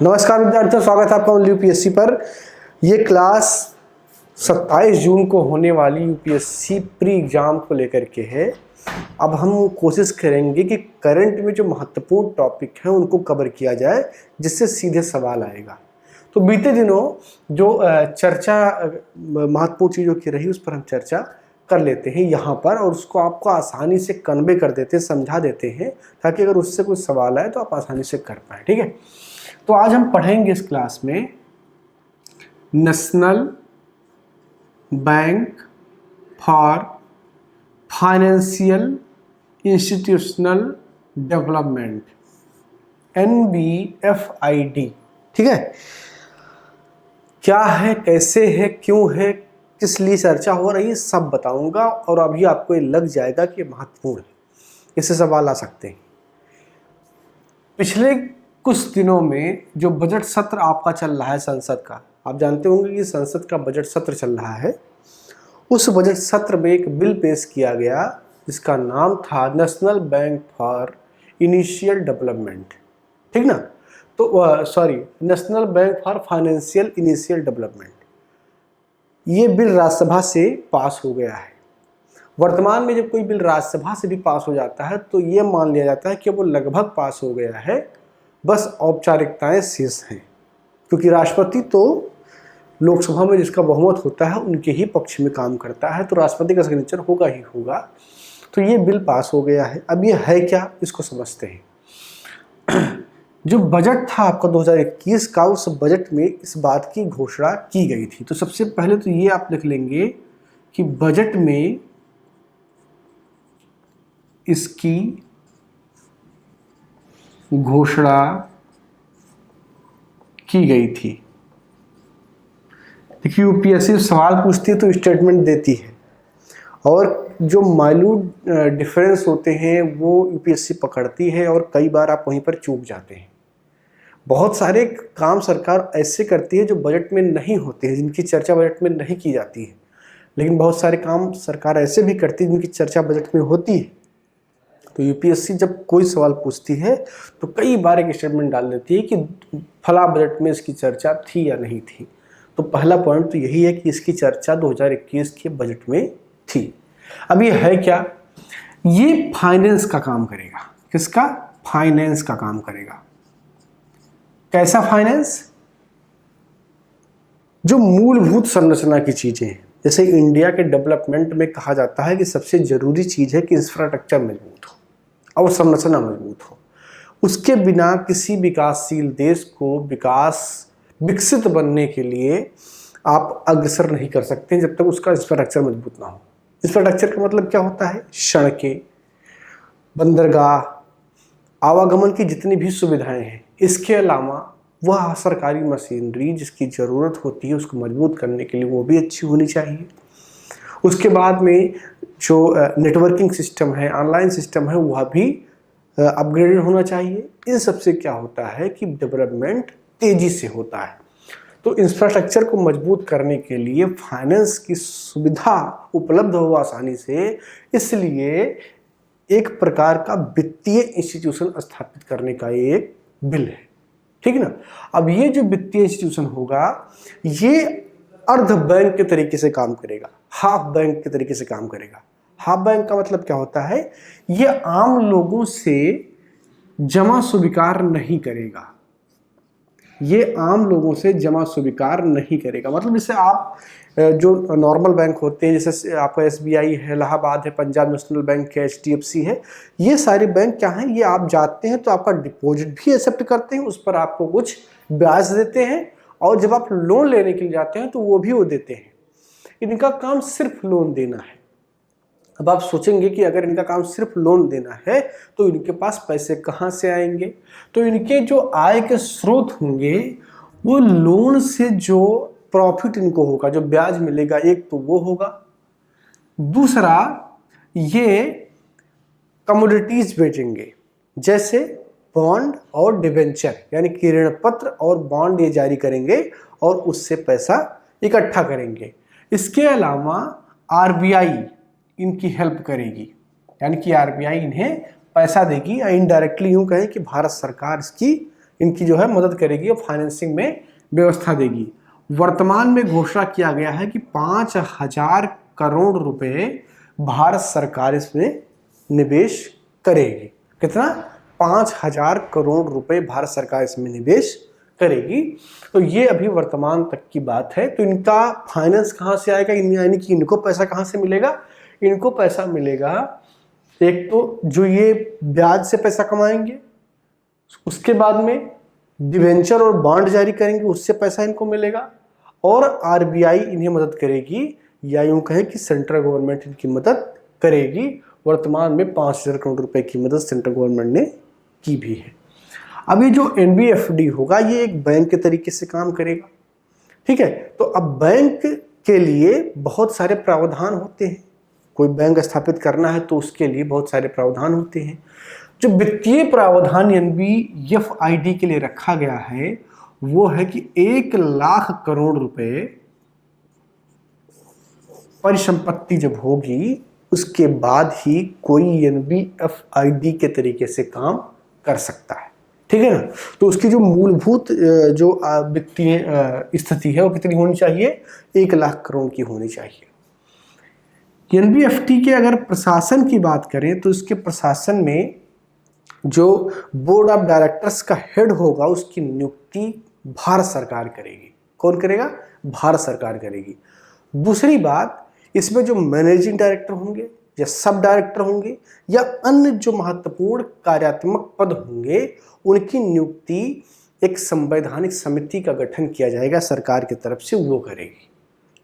नमस्कार विद्यार्थियों, स्वागत है आपका यूपीएससी पर। ये क्लास 27 जून को होने वाली यूपीएससी प्री एग्जाम को लेकर के है। अब हम कोशिश करेंगे कि करंट में जो महत्वपूर्ण टॉपिक हैं उनको कवर किया जाए, जिससे सीधे सवाल आएगा। तो बीते दिनों जो चर्चा महत्वपूर्ण चीज़ों की रही, उस पर हम चर्चा कर लेते हैं यहाँ पर, और उसको आपको आसानी से कन्वे कर देते हैं, समझा देते हैं, ताकि अगर उससे कोई सवाल आए तो आप आसानी से कर पाएँ। ठीक है, तो आज हम पढ़ेंगे इस क्लास में national bank for financial institutional development, NBFID। ठीक है, क्या है, कैसे है, क्यों है, किस लिए चर्चा हो रही है, सब बताऊंगा। और अभी आपको ये लग जाएगा कि महत्वपूर्ण है, इससे सवाल आ सकते हैं। पिछले कुछ दिनों में जो बजट सत्र आपका चल रहा है संसद का, आप जानते होंगे कि संसद का बजट सत्र चल रहा है। उस बजट सत्र में एक बिल पेश किया गया जिसका नाम था national bank for initial development. ठीक ना, तो national bank for financial initial development. ये बिल राज्यसभा से पास हो गया है। वर्तमान में जब कोई बिल राज्यसभा से भी पास हो जाता है तो ये मान लिया जाता है कि वो लगभग पास हो गया है, बस औपचारिकताएं शेष हैं, क्योंकि राष्ट्रपति तो लोकसभा में जिसका बहुमत होता है उनके ही पक्ष में काम करता है, तो राष्ट्रपति का सिग्नेचर होगा ही होगा। तो ये बिल पास हो गया है। अब ये है क्या, इसको समझते हैं। जो बजट था आपका 2021 का, उस बजट में इस बात की घोषणा की गई थी। तो सबसे पहले तो ये आप लिख लेंगे कि बजट में इसकी घोषणा की गई थी। देखिए, यूपीएससी सवाल पूछती है तो स्टेटमेंट देती है, और जो माइन्यूट डिफरेंस होते हैं वो यूपीएससी पकड़ती है, और कई बार आप वहीं पर चूक जाते हैं। बहुत सारे काम सरकार ऐसे करती है जो बजट में नहीं होते हैं, जिनकी चर्चा बजट में नहीं की जाती है, लेकिन बहुत सारे काम सरकार ऐसे भी करती है जिनकी चर्चा बजट में होती है। तो यूपीएससी जब कोई सवाल पूछती है तो कई बार एक स्टेटमेंट डाल देती है कि फला बजट में इसकी चर्चा थी या नहीं थी। तो पहला पॉइंट तो यही है कि इसकी चर्चा 2021 के बजट में थी। अब ये है क्या, ये फाइनेंस का काम करेगा। किसका? फाइनेंस का काम करेगा। कैसा फाइनेंस? जो मूलभूत संरचना की चीजें हैं, जैसे इंडिया के डेवलपमेंट में कहा जाता है कि सबसे जरूरी चीज है कि इंफ्रास्ट्रक्चर मजबूत हो और संरचना मजबूत हो। उसके बिना किसी विकासशील देश को विकसित बनने के लिए आप अग्रसर नहीं कर सकते जब तक उसका इंफ्रास्ट्रक्चर मजबूत ना हो। इंफ्रास्ट्रक्चर का मतलब क्या होता है? सड़कें, बंदरगाह, आवागमन की जितनी भी सुविधाएं हैं। इसके अलावा वह सरकारी मशीनरी जिसकी ज़रूरत होती है उसको मजबूत करने के लिए वो भी अच्छी होनी चाहिए। उसके बाद में जो नेटवर्किंग सिस्टम है, ऑनलाइन सिस्टम है, वह भी अपग्रेडेड होना चाहिए। इन सबसे क्या होता है कि डेवलपमेंट तेज़ी से होता है। तो इंफ्रास्ट्रक्चर को मजबूत करने के लिए फाइनेंस की सुविधा उपलब्ध हो आसानी से, इसलिए एक प्रकार का वित्तीय इंस्टीट्यूशन स्थापित करने का एक बिल है। ठीक ना। अब ये जो वित्तीय इंस्टीट्यूशन होगा ये अर्ध बैंक के तरीके से काम करेगा, हाफ बैंक के तरीके से काम करेगा। हाफ बैंक का मतलब क्या होता है? ये आम लोगों से जमा स्वीकार नहीं करेगा। ये आम लोगों से जमा स्वीकार नहीं करेगा। मतलब जैसे आप जो नॉर्मल बैंक होते हैं, जैसे आपका SBI है, इलाहाबाद है, पंजाब नेशनल बैंक है, HDFC है, ये सारे बैंक क्या हैं? ये आप जाते हैं तो आपका डिपॉजिट भी एक्सेप्ट करते हैं, उस पर आपको कुछ ब्याज देते हैं, और जब आप लोन लेने के लिए जाते हैं तो वो भी वो देते हैं। इनका काम सिर्फ लोन देना है। अब आप सोचेंगे कि अगर इनका काम सिर्फ लोन देना है तो इनके पास पैसे कहाँ से आएंगे? तो इनके जो आय के स्रोत होंगे वो लोन से जो प्रॉफिट इनको होगा, जो ब्याज मिलेगा, एक तो वो होगा। दूसरा, ये कमोडिटीज बेचेंगे, जैसे बॉन्ड और डिबेंचर, यानी कि ऋण पत्र और बॉन्ड ये जारी करेंगे और उससे पैसा इकट्ठा करेंगे। इसके अलावा RBI इनकी हेल्प करेगी, यानी कि RBI इन्हें पैसा देगी, या इनडायरेक्टली यूं कहें कि भारत सरकार इसकी इनकी जो है मदद करेगी और फाइनेंसिंग में व्यवस्था देगी। वर्तमान में घोषणा किया गया है कि 5,000 करोड़ रुपए भारत सरकार इसमें निवेश करेगी। कितना? 5,000 करोड़ रुपए भारत सरकार इसमें निवेश करेगी। तो ये अभी वर्तमान तक की बात है। तो इनका फाइनेंस कहाँ से आएगा, यानी कि इनको पैसा कहाँ से मिलेगा? इनको पैसा मिलेगा, एक तो जो ये ब्याज से पैसा कमाएंगे, उसके बाद में डिवेंचर और बॉन्ड जारी करेंगे, उससे पैसा इनको मिलेगा, और आरबीआई इन्हें मदद करेगी, या यूं कहें कि सेंट्रल गवर्नमेंट इनकी मदद करेगी। वर्तमान में 5,000 करोड़ रुपए की मदद सेंट्रल गवर्नमेंट ने की भी है। अब ये जो एनबीएफडी होगा ये एक बैंक के तरीके से काम करेगा, ठीक है। तो अब बैंक के लिए बहुत सारे प्रावधान होते हैं। कोई बैंक स्थापित करना है तो उसके लिए बहुत सारे प्रावधान होते हैं। जो वित्तीय प्रावधान एनबीएफआईडी के लिए रखा गया है वो है कि 1,00,000 करोड़ रुपए परिसंपत्ति जब होगी उसके बाद ही कोई एनबीएफआईडी के तरीके से काम कर सकता है, ठीक है ना। तो उसकी जो मूलभूत जो वित्तीय स्थिति है वो कितनी होनी चाहिए? 1,00,000 करोड़ की होनी चाहिए। एनबीएफटी के अगर प्रशासन की बात करें तो इसके प्रशासन में जो बोर्ड ऑफ डायरेक्टर्स का हेड होगा उसकी नियुक्ति भारत सरकार करेगी। कौन करेगा? भारत सरकार करेगी। दूसरी बात, इसमें जो मैनेजिंग डायरेक्टर होंगे या सब डायरेक्टर होंगे या अन्य जो महत्वपूर्ण कार्यात्मक पद होंगे उनकी नियुक्ति एक संवैधानिक समिति का गठन किया जाएगा सरकार की तरफ से, वो करेगी,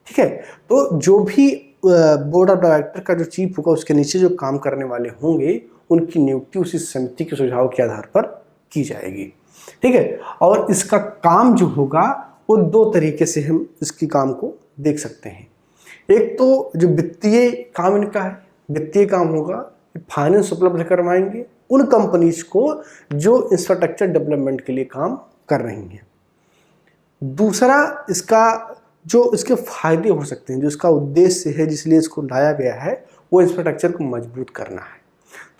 ठीक है। तो जो भी बोर्ड ऑफ डायरेक्टर का जो चीफ होगा उसके नीचे जो काम करने वाले होंगे उनकी नियुक्ति उसी समिति के सुझाव के आधार पर की जाएगी, ठीक है। और इसका काम जो होगा वो 2 तरीके से हम इसकी काम को देख सकते हैं। एक तो जो वित्तीय काम इनका है, वित्तीय काम होगा, फाइनेंस उपलब्ध करवाएंगे उन कंपनीज को जो इंफ्रास्ट्रक्चर डेवलपमेंट के लिए काम कर रही हैं। दूसरा, इसका जो इसके फायदे हो सकते हैं, जो इसका उद्देश्य है जिसलिए इसको लाया गया है, वो इंफ्रास्ट्रक्चर को मजबूत करना है।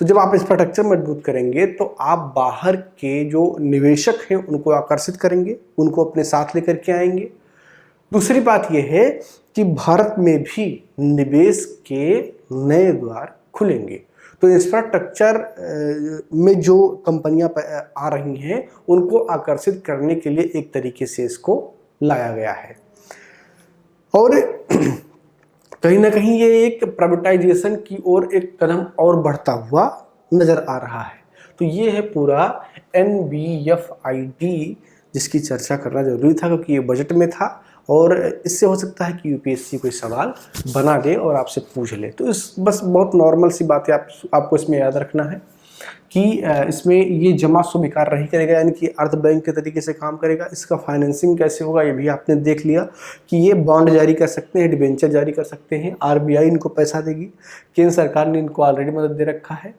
तो जब आप इंफ्रास्ट्रक्चर मजबूत करेंगे तो आप बाहर के जो निवेशक हैं उनको आकर्षित करेंगे, उनको अपने साथ लेकर के आएंगे। दूसरी बात यह है कि भारत में भी निवेश के नए द्वार खुलेंगे। तो इंफ्रास्ट्रक्चर में जो कंपनियां आ रही हैं उनको आकर्षित करने के लिए एक तरीके से इसको लाया गया है। और कहीं ना कहीं ये एक प्राइवेटाइजेशन की ओर एक कदम और बढ़ता हुआ नजर आ रहा है। तो ये है पूरा एनबीएफआईडी जिसकी चर्चा करना जरूरी था क्योंकि ये बजट में था और इससे हो सकता है कि यूपीएससी कोई सवाल बना दे और आपसे पूछ ले। तो इस बस बहुत नॉर्मल सी बात है, आपको इसमें याद रखना है कि इसमें ये जमा स्वीकार नहीं करेगा, यानी कि अर्थ बैंक के तरीके से काम करेगा। इसका फाइनेंसिंग कैसे होगा ये भी आपने देख लिया कि ये बॉन्ड जारी कर सकते हैं, डिबेंचर जारी कर सकते हैं, आरबीआई इनको पैसा देगी, केंद्र सरकार ने इनको ऑलरेडी मदद दे रखा है।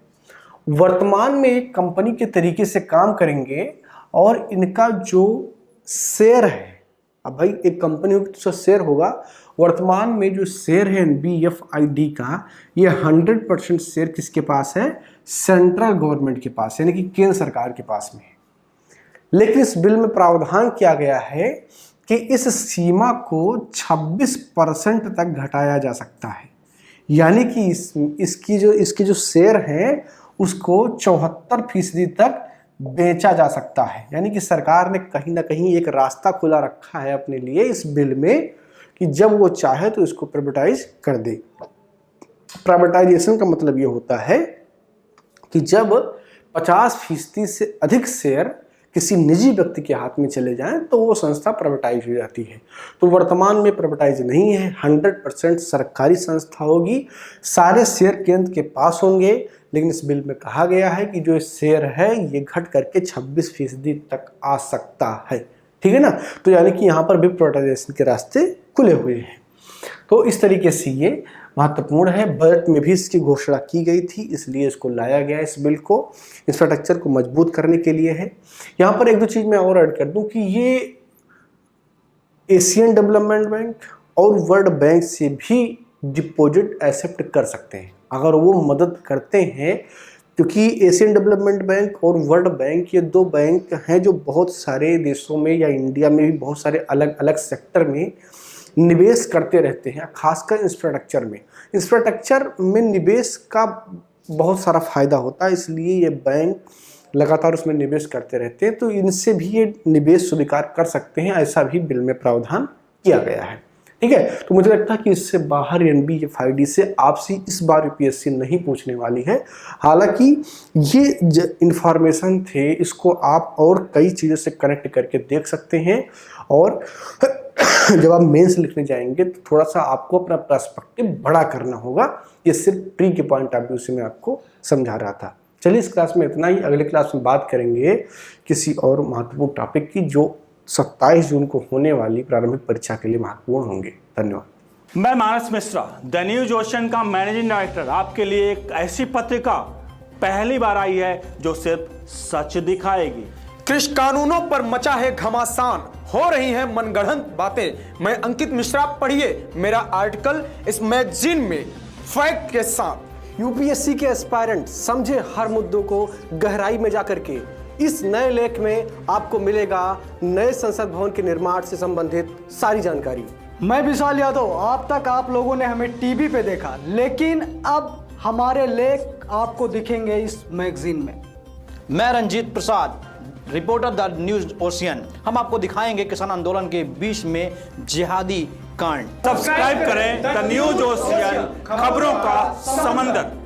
वर्तमान में एक कंपनी के तरीके से काम करेंगे और इनका जो शेयर है, अब भाई एक कंपनी होगी तो शेयर होगा। वर्तमान में जो शेयर है एनबीएफआईडी का, ये 100% शेयर किसके पास है? सेंट्रल गवर्नमेंट के पास, यानी कि केंद्र सरकार के पास में है। लेकिन इस बिल में प्रावधान किया गया है कि इस सीमा को 26% तक घटाया जा सकता है, यानी कि इसकी जो शेयर है उसको 74% तक बेचा जा सकता है। यानी कि सरकार ने कहीं ना कहीं एक रास्ता खुला रखा है अपने लिए इस बिल में कि जब वो चाहे तो इसको प्राइवेटाइज कर दे। प्राइवेटाइजेशन का मतलब ये होता है कि जब 50% से अधिक शेयर किसी निजी व्यक्ति के हाथ में चले जाएं तो वो संस्था प्राइवेटाइज हो जाती है। तो वर्तमान में प्राइवेटाइज नहीं है, 100% सरकारी संस्था होगी, सारे शेयर केंद्र के पास होंगे। लेकिन इस बिल में कहा गया है कि जो शेयर है ये घट करके 26% तक आ सकता है, ठीक है ना। तो यानी कि यहाँ पर भी प्राइवेटाइजेशन के रास्ते खुले हुए हैं। तो इस तरीके से ये महत्वपूर्ण है। बजट में भी इसकी घोषणा की गई थी, इसलिए इसको लाया गया। इस बिल को इंफ्रास्ट्रक्चर को मजबूत करने के लिए है। यहाँ पर एक दो चीज मैं और ऐड कर दूं कि ये एशियन डेवलपमेंट बैंक और वर्ल्ड बैंक से भी डिपॉजिट एक्सेप्ट कर सकते हैं। अगर वो मदद करते हैं क्योंकि एशियन डेवलपमेंट बैंक और वर्ल्ड बैंक ये दो बैंक हैं जो बहुत सारे देशों में या इंडिया में भी बहुत सारे अलग अलग सेक्टर में निवेश करते रहते हैं, खासकर इंफ्रास्ट्रक्चर में। इंफ्रास्ट्रक्चर में निवेश का बहुत सारा फायदा होता है, इसलिए ये बैंक लगातार उसमें निवेश करते रहते हैं, तो इनसे भी ये निवेश स्वीकार कर सकते हैं, ऐसा भी बिल में प्रावधान किया गया है। ठीक है, तो मुझे लगता है कि इससे बाहर NBFID से आपसे इस बार UPSC नहीं पूछने वाली है। हालांकि ये इंफॉर्मेशन थे, इसको आप और कई चीज़ों से कनेक्ट करके देख सकते हैं, और जब आप मेंस लिखने जाएंगे तो थोड़ा सा आपको अपना पर्सपेक्टिव बड़ा करना होगा। ये सिर्फ प्री के पॉइंट ऑफ व्यू से मैं आपको समझा रहा था। चलिए, इस क्लास में इतना ही। अगले क्लास में बात करेंगे किसी और महत्वपूर्ण टॉपिक की जो 27 जून को होने वाली प्रारंभिक परीक्षा के लिए महत्वपूर्ण होंगे। धन्यवाद। मैं मानस मिश्रा, द न्यूज ओशन का मैनेजिंग डायरेक्टर, आपके लिए एक ऐसी पत्रिका पहली बार आई है जो सिर्फ सच दिखाएगी। कृषि कानूनों पर मचा है घमासान, हो रही हैं मनगढ़ंत बातें। मैं अंकित मिश्रा, पढ़िए मेरा आर्टिकल इस मैगजीन में फैक्ट के साथ। UPSC के एस्पायरेंट समझे हर मुद्दों को गहराई में जाकर के। इस नए लेख में आपको मिलेगा नए संसद भवन के निर्माण से संबंधित सारी जानकारी। मैं विशाल यादव, अब तक आप लोगों ने हमें टीवी पे देखा, लेकिन अब हमारे लेख आपको दिखेंगे इस मैगजीन में। मैं Ranjit Prasad, reporter the news ocean. हम आपको दिखाएंगे किसान आंदोलन के बीच में जिहादी कांड। सब्सक्राइब करें द न्यूज ओशियन, खबरों का समंदर।